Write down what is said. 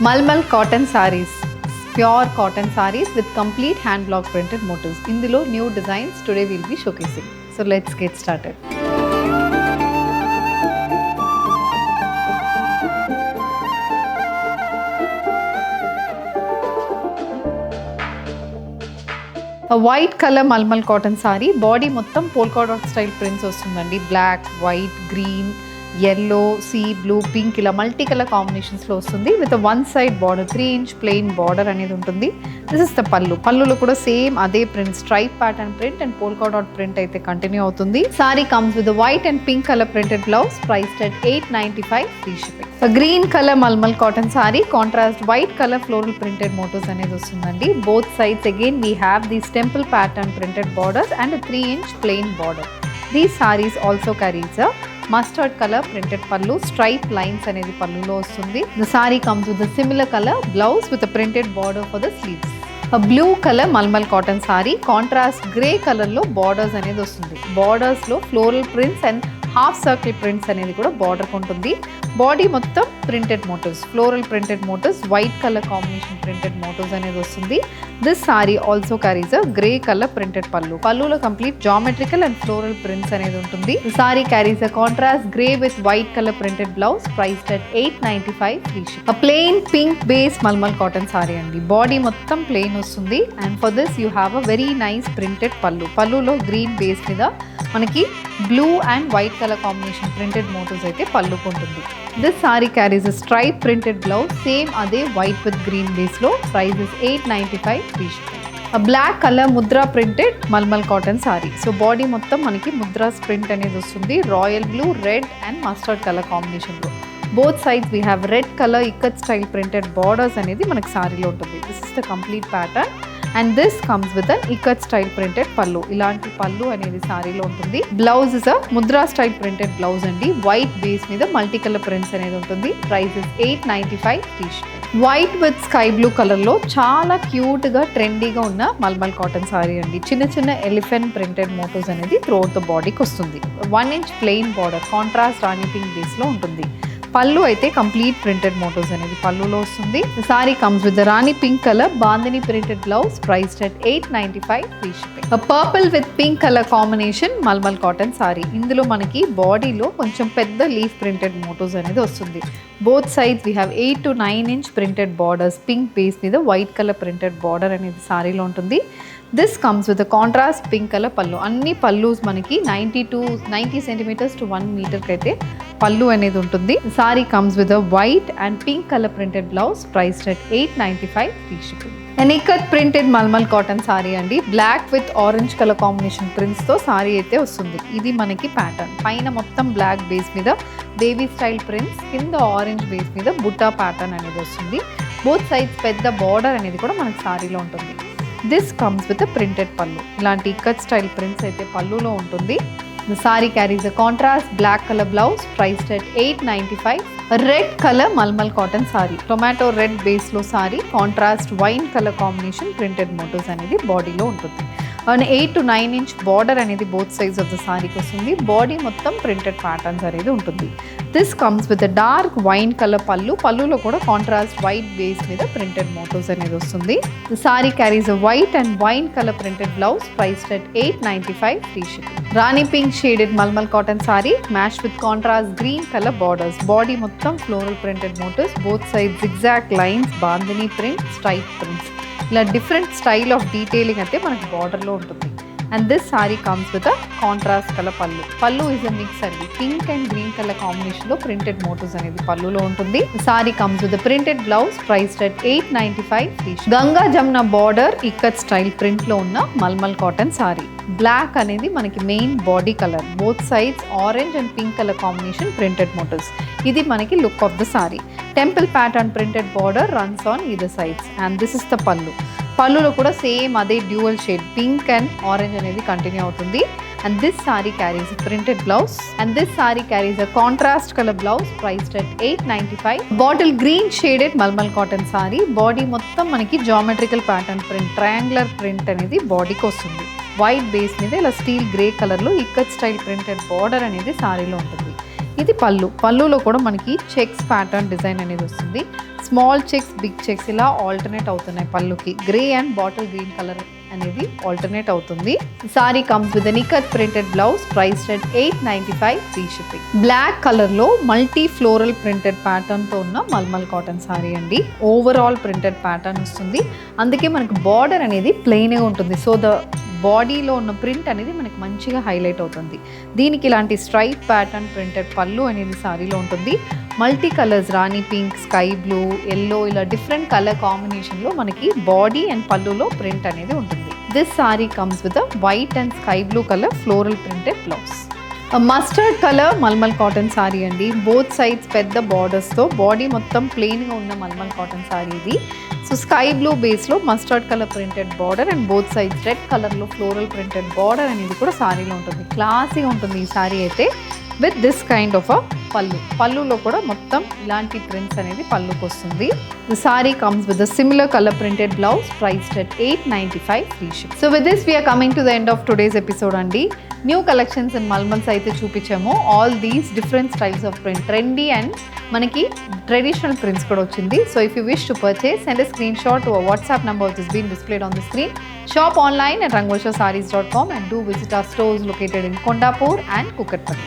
Malmal cotton sarees, pure cotton sarees with complete hand block printed motifs. ఇందులో new designs today we'll be showcasing. So let's get started. A white color malmal cotton saree, body మొత్తం polka dot style prints వస్తుందండి. Black, white, green, yellow, sea blue, pink ఇలా multi colour కాంబినేషన్స్లో వస్తుంది with one side border 3-inch plain border అనేది ఉంటుంది. This is the పల్లులో కూడా same అదే print stripe pattern print and polka dot print అయితే కంటిన్యూ అవుతుంది. Sari comes with white and pink colour printed blouse priced at $895 free shipping. Green colour mulmul cotton sari contrast white colour floral printed motifs అనేది వస్తుందండి. Both sides again we have these temple pattern printed borders and 3-inch plain border. These saris also carries mustard colour printed pallu, stripe lines అనేది పల్లులో వస్తుంది. The sari comes with similar colour blouse with printed border for the sleeves. Blue colour mulmul cotton sari contrast grey కలర్లో borders అనేది వస్తుంది. బార్డర్స్లో floral prints and half circle prints అనేది కూడా border ఉంటుంది. బాడీ మొత్తం printed motifs, floral printed motifs, white colour combination printed motifs అనేది వస్తుంది. This sorry also carries a grey colour printed పల్లులో complete geometrical and floral prints అనేది ఉంటుంది. Sari carries a contrast grey with white colour printed blouse priced at $895 free ship. Plain pink base mulmul cotton sari అండి. Body మొత్తం plain వస్తుంది and for this you have a very nice printed పల్లులో green base మీద మనకి blue and white colour combination printed motifs అయితే పల్లుకు ఉంటుంది. This sari carries stripe printed blouse same అదే వైట్ విత్ గ్రీన్ బేస్లో prices $895 free shipping. Black colour mudra printed mulmul cotton sari. So body మొత్తం మనకి ముద్రాస్ ప్రింట్ అనేది వస్తుంది. Royal blue, red and mustard colour కాంబినేషన్లో both sides we have red colour ikat style printed borders అనేది మనకి సారీలో ఉంటుంది. This is the complete pattern and this comes with an ikat style printed pallu. ఇలాంటి పల్లు అనేది సారీలో ఉంటుంది. Blouse is a mudra style printed blouse అండి. వైట్ బేస్ మీద మల్టీ కలర్ ప్రింట్స్ అనేది ఉంటుంది. Prices $895 free shipping. White with sky blue కలర్లో చాలా క్యూట్గా ట్రెండీగా ఉన్న మల్మల్ కాటన్ సారీ అండి. చిన్న చిన్న ఎలిఫెంట్ ప్రింటెడ్ మోటివ్స్ అనేది త్రూఅవుట్ ద బాడీకి వస్తుంది. 1-inch ప్లెయిన్ బార్డర్ కాంట్రాస్ట్ రాణి పింక్ బేస్లో ఉంటుంది. పల్లు అయితే కంప్లీట్ ప్రింటెడ్ మోటివ్స్ అనేది పల్లులో వస్తుంది. Sari comes with rani pink colour bandhani printed blouse priced at $895 free shipping. Purple with pink colour combination mulmul cotton sari. ఇందులో మనకి బాడీలో కొంచెం పెద్ద లీఫ్ ప్రింటెడ్ మోటివ్స్ అనేది వస్తుంది. Both sides we have 8 to 9-inch printed borders. Pink base మీద వైట్ కలర్ ప్రింటెడ్ బార్డర్ అనేది సారీలో ఉంటుంది. This comes with contrast pink colour పల్లు. అన్ని పల్లూస్ మనకి 90 సెంటీమీటర్స్ టు 1 మీటర్కి అయితే పల్లు అనేది ఉంటుంది. Sari comes with white and pink colour printed blouse priced at $895 free shipping. And ikat printed mulmul cotton sari అండి. Black with orange colour combination ప్రింట్స్తో సారీ అయితే వస్తుంది. ఇది మనకి ప్యాటర్న్ పైన మొత్తం బ్లాక్ బేస్ మీద బేబీ స్టైల్ ప్రింట్స్, కింద ఆరెంజ్ బేస్ మీద బుట్టా ప్యాటర్న్ అనేది వస్తుంది. బోత్ సైడ్స్ పెద్ద బార్డర్ అనేది కూడా మనకి సారీలో ఉంటుంది. This comes with printed pallu. ఇలాంటి ఇక్కత్ స్టైల్ ప్రింట్స్ అయితే పల్లులో ఉంటుంది. The saree carries a contrast black color blouse priced at $895. Red colour mulmul cotton sari. Tomato red బేస్లో sari contrast wine colour combination printed motifs అనేది బాడీలో ఉంటుంది. అండ్ 8 to 9-inch బార్డర్ అనేది both sides of the సారీకి వస్తుంది. బాడీ మొత్తం ప్రింటెడ్ ప్యాటర్న్స్ అనేది ఉంటుంది. This comes with dark wine colour పల్లులో కూడా కాంట్రాస్ట్ వైట్ బేస్ మీద ప్రింటెడ్ మోటివ్స్ అనేది వస్తుంది. The sari carries a white and wine colour printed blouse priced at $895 free shipping. Rani pink shaded mulmul cotton sari match with contrast green colour borders. Body మొత్తం floral printed motifs, both side zigzag lines, bandhani print, stripe prints ఇలా different style of detailing అయితే మనకి బార్డర్లో ఉంటుంది. And this sari comes with a contrast colour pallu is a mix అండి. Pink and green colour కాంబినేషన్లో printed motifs అనేది పల్లులో ఉంటుంది. Sari comes with printed blouse priced at $895 free. Ganga Jamuna border ikat style ప్రింట్లో ఉన్న మల్మల్ కాటన్ సారీ. బ్లాక్ అనేది మనకి main body colour. Both sides orange and pink colour combination printed motifs. ఇది మనకి look of the sari. Temple pattern printed border runs on either sides and this is the పల్లులో కూడా same అదే dual shade pink and orange అనేది continue అవుతుంది. And this sari carries printed blouse and this sari carries a contrast colour blouse priced at $895. Bottle green shaded mulmul cotton sari. Body మొత్తం మనకి geometrical pattern print, triangular print అనేది బాడీకి వస్తుంది. White base మీద ఇలా steel grey కలర్లో ఇక్కత్ స్టైల్ ప్రింటెడ్ బార్డర్ అనేది సారీలో ఉంటుంది. ఇది పల్లులో కూడా మనకి చెక్స్ ప్యాటర్న్ డిజైన్ అనేది వస్తుంది. స్మాల్ చెక్స్, బిగ్ చెక్స్ ఇలా ఆల్టర్నేట్ అవుతున్నాయి పళ్ళుకి. Grey and bottle green colour అనేది ఆల్టర్నేట్ అవుతుంది. సారీ కమ్స్ విత్ నికత్ printed blouse, price at 895 free shipping. Black colour లో మల్టీ ఫ్లోరల్ ప్రింటెడ్ ప్యాటర్న్ తో ఉన్న మల్మల్ కాటన్ సారీ అండి. ఓవరాల్ ప్రింటెడ్ ప్యాటర్న్ వస్తుంది, అందుకే మనకు బార్డర్ అనేది ప్లెయిన్ గా ఉంటుంది. సో ద బాడీలో ఉన్న ప్రింట్ అనేది మనకి మంచిగా హైలైట్ అవుతుంది. దీనికి ఇలాంటి స్ట్రైప్ ప్యాటర్న్ ప్రింటెడ్ పళ్ళు అనేది సారీలో ఉంటుంది. Multi colours, rani pink, sky blue, yellow ఇలా డిఫరెంట్ కలర్ కాంబినేషన్లో మనకి బాడీ అండ్ పళ్ళులో ప్రింట్ అనేది ఉంటుంది. This sari comes with white and sky blue colour floral printed blouse. Mustard colour mulmul cotton sari అండి. బోత్ సైడ్స్ పెద్ద బార్డర్స్తో, బాడీ మొత్తం ప్లెయిన్గా ఉన్న మల్మల్ కాటన్ సారీ ఇది. సో స్కై బ్లూ బేస్లో mustard colour printed border and both sides red కలర్లో ఫ్లోరల్ ప్రింటెడ్ బార్డర్ అనేది కూడా సారీలో ఉంటుంది. క్లాసీగా ఉంటుంది ఈ సారీ అయితే, with this kind of a పళ్ళులో కూడా మొత్తం ఇలాంటి ప్రింట్స్ అనేది పళ్ళుకి వస్తుంది. The sari comes with the similar colour printed blouse, priced at 895 free ship. So with this we're coming to the end of today's episode అండి. న్యూ కలెక్షన్స్ అండ్ మల్మల్స్ అయితే చూపించాము. All these different styles of print, trendy and మనకి traditional prints కూడా వచ్చింది. So if you wish to purchase, send a screenshot to our WhatsApp number which is being displayed on the screen. Shop online at rangoshasarees.com and do visit our stores located in Kondapur and Kukatpally.